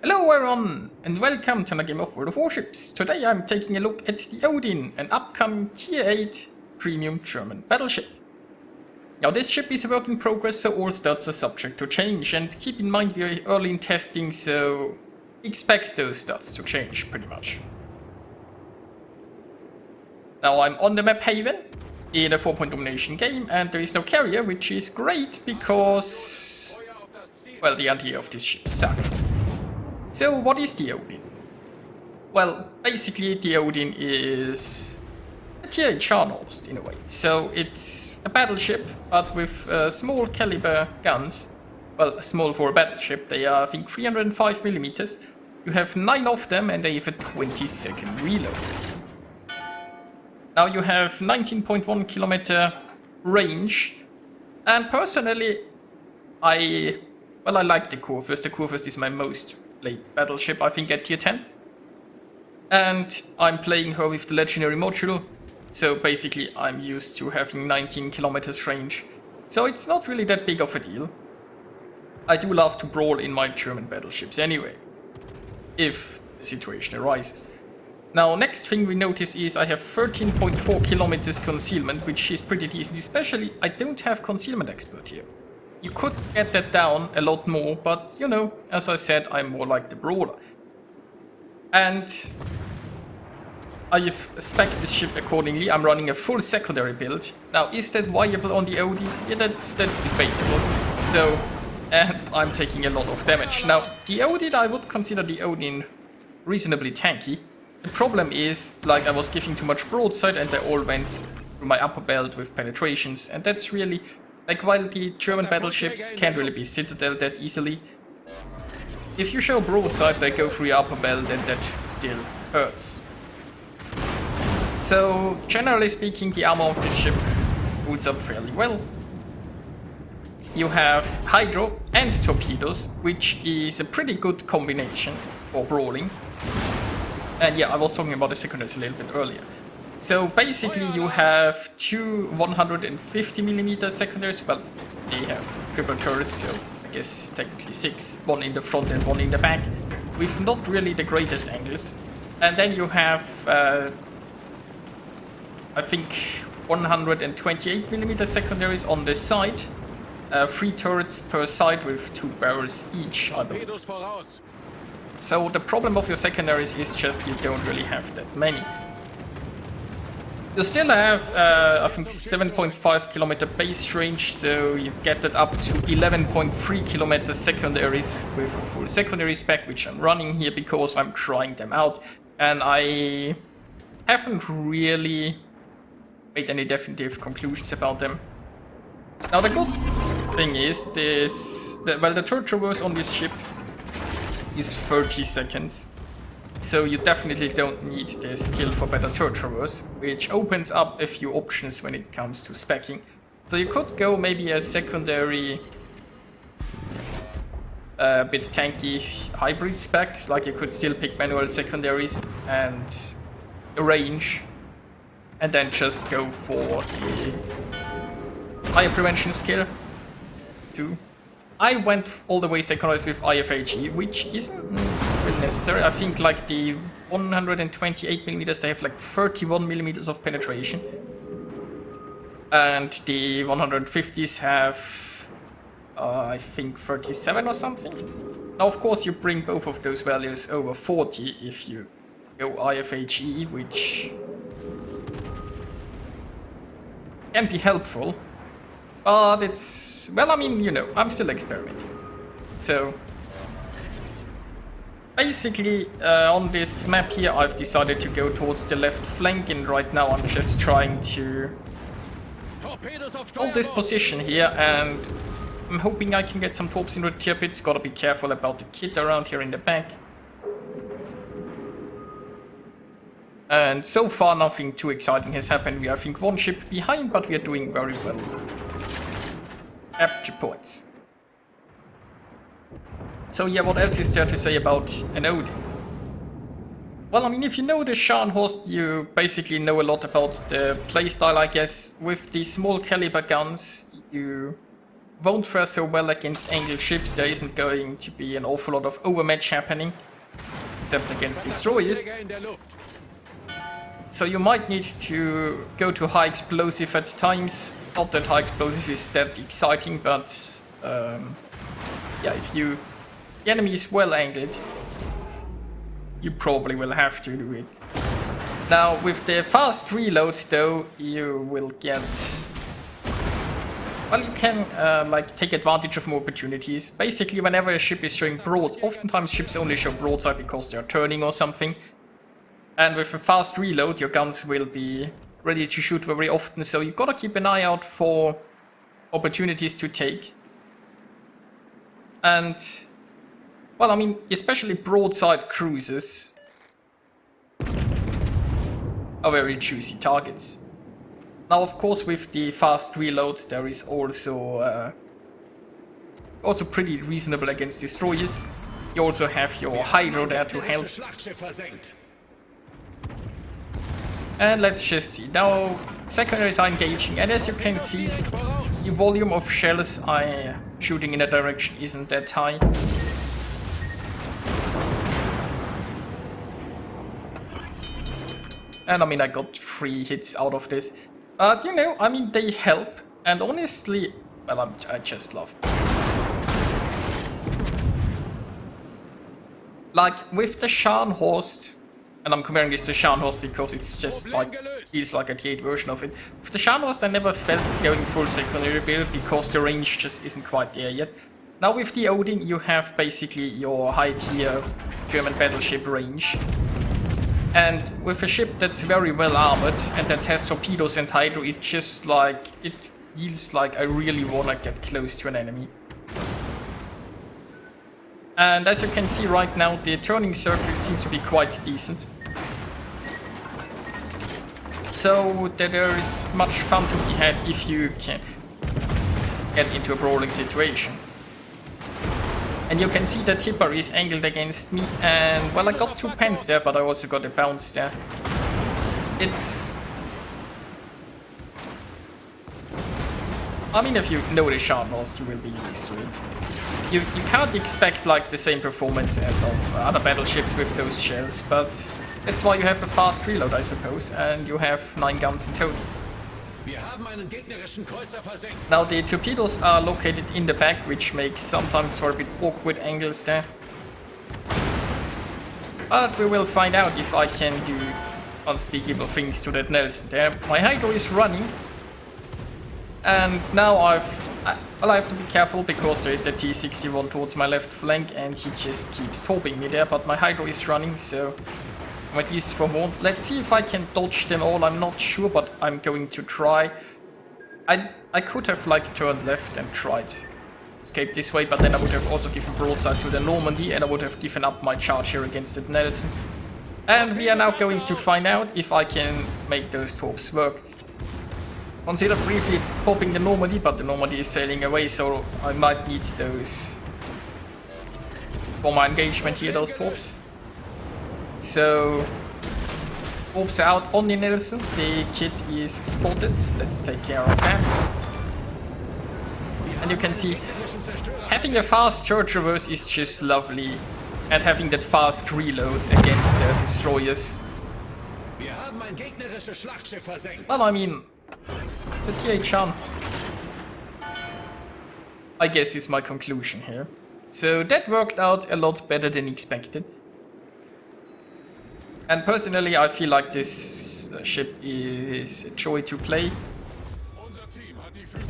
Hello everyone, and welcome to another game of World of Warships. Today I'm taking a look at the Odin, an upcoming Tier 8 premium German battleship. Now this ship is a work in progress, so all stats are subject to change, and keep in mind we are early in testing, so expect those stats to change pretty much. Now I'm on the map Haven in a 4-point domination game, and there is no carrier, which is great because, well, the idea of this ship sucks. So what is the Odin? Well, basically the Odin is a Tier 8 Scharnhorst in a way. So it's a battleship, but with small caliber guns. Well, small for a battleship. They are, I think, 305mm. You have 9 of them, and they have a 20-second reload. Now you have 19.1 kilometer range, and personally, I like the Kurfürst. The Kurfürst is my most played battleship, I think, at tier 10. And I'm playing her with the legendary module, so basically I'm used to having 19 kilometers range. So it's not really that big of a deal. I do love to brawl in my German battleships anyway, if the situation arises. Now, next thing we notice is I have 13.4 kilometers concealment, which is pretty decent, especially I don't have concealment expert here. You could get that down a lot more, but you know, as I said, I'm more like the brawler. And I've spec'd this ship accordingly. I'm running a full secondary build. Now, is that viable on the Odin? Yeah, that's debatable. So, and I'm taking a lot of damage. Now, the Odin, I would consider the Odin reasonably tanky. The problem is, like, I was giving too much broadside and they all went through my upper belt with penetrations, and that's really, like, while the German battleships can't really be citadel that easily, if you show broadside they go through your upper belt, and that still hurts. So, generally speaking, the armor of this ship holds up fairly well. You have hydro and torpedoes, which is a pretty good combination for brawling. And yeah, I was talking about the secondaries a little bit earlier. So basically you have two 150mm secondaries. Well, they have triple turrets, so I guess technically 6. One in the front and one in the back, with not really the greatest angles. And then you have, I think, 128mm secondaries on this side. 3 turrets per side with 2 barrels each, I believe. So the problem of your secondaries is just you don't really have that many. You still have, I think, 7.5 kilometer base range, so you get that up to 11.3 kilometer secondaries with a full secondary spec, which I'm running here because I'm trying them out, and I haven't really made any definitive conclusions about them. Now the good thing is the turret traverse on this ship is 30 seconds. So you definitely don't need the skill for better turret traverse, which opens up a few options when it comes to speccing. So you could go maybe a secondary bit tanky hybrid specs, like you could still pick manual secondaries and a range, and then just go for the higher prevention skill too. I went all the way secondaries with IFHE, which isn't really necessary. I think like the 128mm, they have like 31mm of penetration. And the 150s have, I think, 37 or something. Now, of course, you bring both of those values over 40 if you go IFHE, which can be helpful. But it's, well, I mean, you know, I'm still experimenting. So, basically, on this map here, I've decided to go towards the left flank, and right now I'm just trying to hold this position here, and I'm hoping I can get some torps into the tier pits. Gotta be careful about the kit around here in the back. And so far, nothing too exciting has happened. We are, I think, 1 ship behind, but we are doing very well. Capture points. So yeah, what else is there to say about an Odin? Well, I mean, if you know the Scharnhorst, you basically know a lot about the playstyle, I guess. With the small caliber guns, you won't fare so well against angled ships. There isn't going to be an awful lot of overmatch happening, except against destroyers. So you might need to go to high explosive at times. Not that high explosive is that exciting, but yeah, if the enemy is well angled, you probably will have to do it. Now with the fast reloads though, you will get... Well, you can like take advantage of more opportunities. Basically, whenever a ship is showing broads, oftentimes ships only show broadside because they're turning or something. And with a fast reload, your guns will be ready to shoot very often, so you gotta keep an eye out for opportunities to take. And, well, I mean, especially broadside cruisers are very juicy targets. Now, of course, with the fast reload, there is also pretty reasonable against destroyers. You also have your hydro there to help. And let's just see. Now, secondaries are engaging, and as you can see, the volume of shells I'm shooting in that direction isn't that high. And I mean, I got 3 hits out of this. But, you know, I mean, they help. And honestly, well, I just love this. Like, with the Scharnhorst, and I'm comparing this to Scharnhorst because it's just like, feels like a T8 version of it. With the Scharnhorst, I never felt going full secondary build because the range just isn't quite there yet. Now with the Odin, you have basically your high tier German battleship range. And with a ship that's very well armored and that has torpedoes and hydro, it just like, it feels like I really wanna get close to an enemy. And as you can see right now, the turning circle seems to be quite decent. So that there is much fun to be had if you can get into a brawling situation. And you can see that Tipper is angled against me, and well, I got 2 pens there, but I also got a bounce there. It's... I mean, if you know the Scharnhorst, you will be used to it. You can't expect like the same performance as of other battleships with those shells, but that's why you have a fast reload, I suppose, and you have 9 guns in total. Now the torpedoes are located in the back, which makes sometimes for a bit awkward angles there. But we will find out if I can do unspeakable things to that Nelson there. My hydro is running. And now I have to be careful because there is the T-61 towards my left flank and he just keeps torping me there. But my hydro is running, so I'm at least forewarned. Let's see if I can dodge them all. I'm not sure, but I'm going to try. I could have like turned left and tried to escape this way, but then I would have also given broadside to the Normandy and I would have given up my charge here against the Nelson. And we are now going to find out if I can make those torps work. Consider briefly popping the Normandy, but the Normandy is sailing away, so I might need those for my engagement here, those torps. So, torps out on the Nelson, the kit is spotted, let's take care of that. And you can see, having a fast church reverse is just lovely, and having that fast reload against the destroyers. Well, I mean, the T8 Scharnhorst, I guess, is my conclusion here. So that worked out a lot better than expected. And personally, I feel like this ship is a joy to play.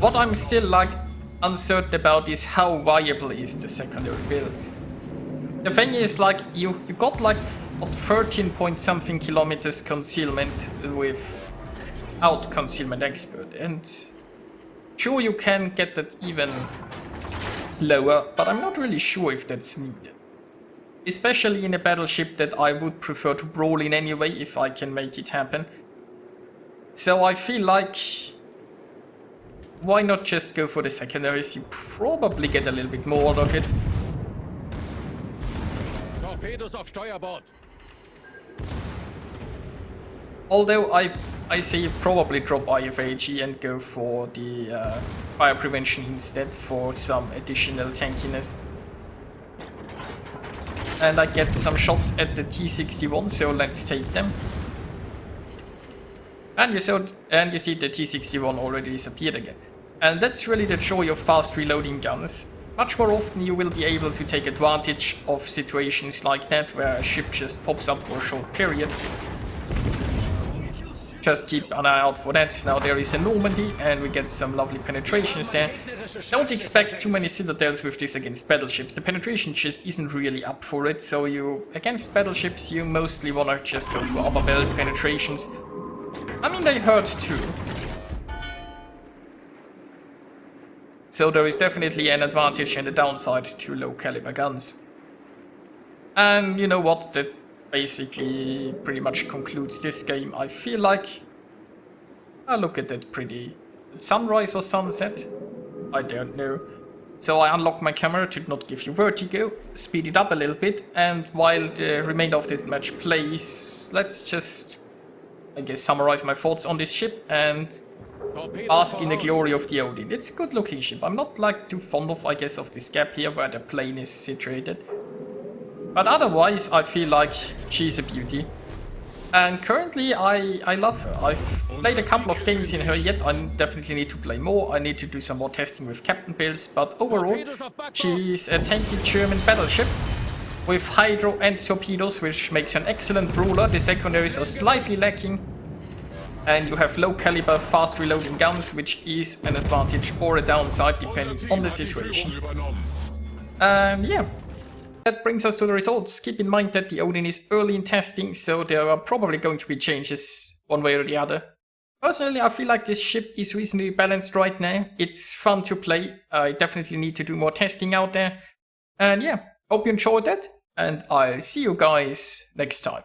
What I'm still like uncertain about is how viable is the secondary build. The thing is, like, you got like 13 point something kilometers concealment without concealment expert, and sure you can get that even lower, but I'm not really sure if that's needed. Especially in a battleship that I would prefer to brawl in anyway if I can make it happen. So I feel like, why not just go for the secondaries? You probably get a little bit more out of it. Although I I say probably drop IFAG and go for the fire prevention instead for some additional tankiness. And I get some shots at the T-61, so let's take them. And you see the T-61 already disappeared again. And that's really the joy of fast reloading guns. Much more often you will be able to take advantage of situations like that, where a ship just pops up for a short period. Just keep an eye out for that. Now there is a Normandy, and we get some lovely penetrations there. Don't expect too many citadels with this against battleships. The penetration just isn't really up for it, so against battleships you mostly wanna just go for upper belt penetrations. I mean, they hurt too. So there is definitely an advantage and a downside to low caliber guns. And you know what, that basically pretty much concludes this game, I feel like. Look at that pretty sunrise or sunset, I don't know. So I unlock my camera to not give you vertigo, speed it up a little bit, and while the remainder of the match plays, let's just, I guess, summarize my thoughts on this ship and bask in the glory of the Odin. It's a good looking ship. I'm not like too fond of, I guess, of this gap here where the plane is situated. But otherwise, I feel like she's a beauty. And currently, I love her. I've played a couple of games in her yet. I definitely need to play more. I need to do some more testing with captain builds. But overall, she's a tanky German battleship with hydro and torpedoes, which makes her an excellent brawler. The secondaries are slightly lacking. And you have low caliber, fast reloading guns, which is an advantage or a downside depending on the situation. And yeah. That brings us to the results. Keep in mind that the Odin is early in testing, so there are probably going to be changes one way or the other. Personally, I feel like this ship is reasonably balanced right now. It's fun to play. I definitely need to do more testing out there. And yeah, hope you enjoyed that, and I'll see you guys next time.